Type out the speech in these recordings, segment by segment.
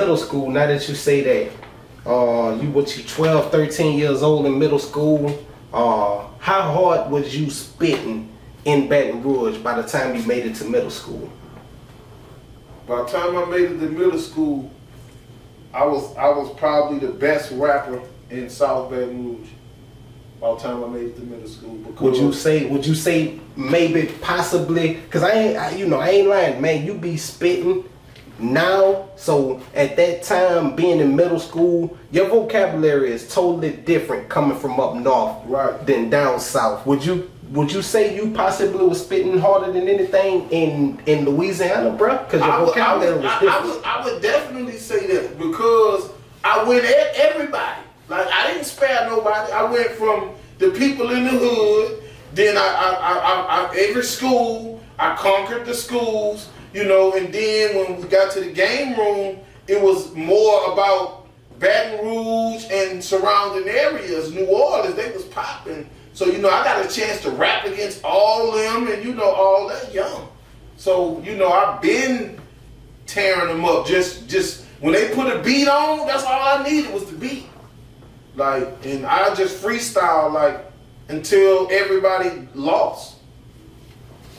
middle school, now that you say that, you 12, 13 years old in middle school, how hard was you spitting in Baton Rouge by the time you made it to middle school? By the time I made it to middle school, I was probably the best rapper in South Baton Rouge. By the time I made it to middle school. Would you say maybe possibly? Cause I ain't lying, man. You be spitting now. So at that time, being in middle school, your vocabulary is totally different coming from up north, right, than down south. Would you say you possibly was spitting harder than anything in Louisiana, bro? Because your vocabulary was different. I would definitely say that because I went at everybody. Like, I didn't spare nobody. I went from the people in the hood, then I every school, I conquered the schools, and then when we got to the game room, it was more about Baton Rouge and surrounding areas. New Orleans, they was popping. So, I got a chance to rap against all them and, all that young. So, I've been tearing them up. Just when they put a beat on, that's all I needed was the beat. Like, and I just freestyle until everybody lost.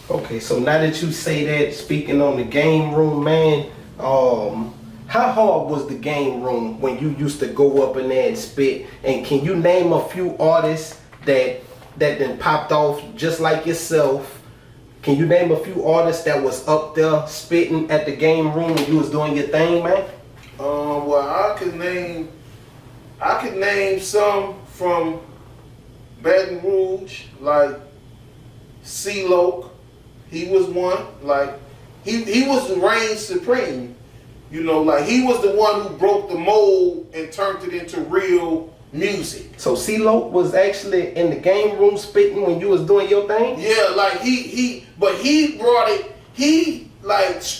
Okay, so now that you say that, speaking on the game room, man, how hard was the game room when you used to go up in there and spit? And can you name a few artists that then popped off just like yourself? Can you name a few artists that was up there spitting at the game room when you was doing your thing, man? Well, I could name some from Baton Rouge, like C-Loc. He was one. Like, he was the reign supreme. He was the one who broke the mold and turned it into real music. So C-Loc was actually in the game room spitting when you was doing your thing? Yeah, like he brought it, he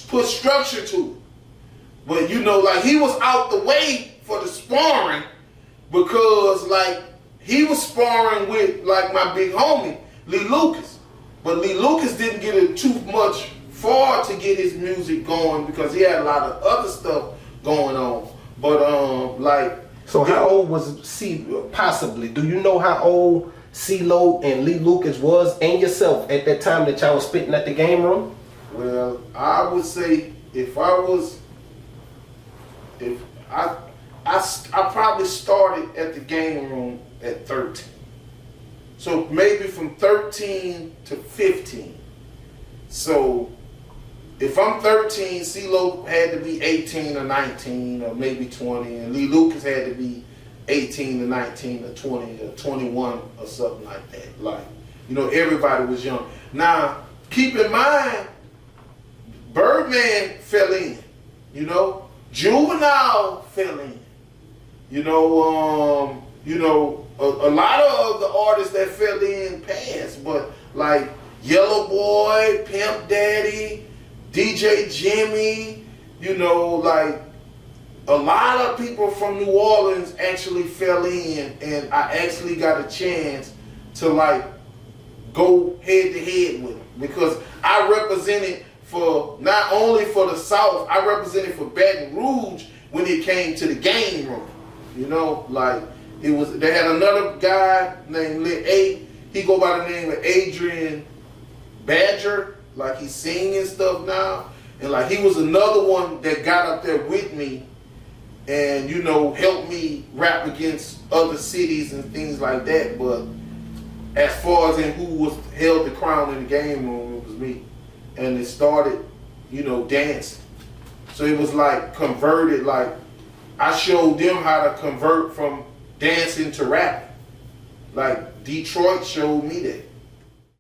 put structure to it. But he was out the way for the sparring because he was sparring with my big homie, Lee Lucas. But Lee Lucas didn't get it too much far to get his music going because he had a lot of other stuff going on. But so how old was possibly, do you know how old C-Lo and Lee Lucas was and yourself at that time that y'all was spitting at the game room? Well, I would say I probably started at the game room at 13. So maybe from 13 to 15. So if I'm 13, C-Lo had to be 18 or 19 or maybe 20, and Lee Lucas had to be 18 to 19 or 20 or 21 or something like that. Everybody was young. Now, keep in mind, Birdman fell in, Juvenile fell in, a lot of the artists that fell in passed, but like Yellow Boy, Pimp Daddy, DJ Jimmy, a lot of people from New Orleans actually fell in, and I actually got a chance to go head to head with them because I represented for not only for the South, I represented for Baton Rouge when it came to the game room. They had another guy named Lil A. He go by the name of Adrian Badger, he's singing stuff now, and he was another one that got up there with me and helped me rap against other cities and things like that. But as far as in who held the crown in the game room, it was me. And it started, dancing. So it was converted, I showed them how to convert from dancing to rapping. Detroit showed me that.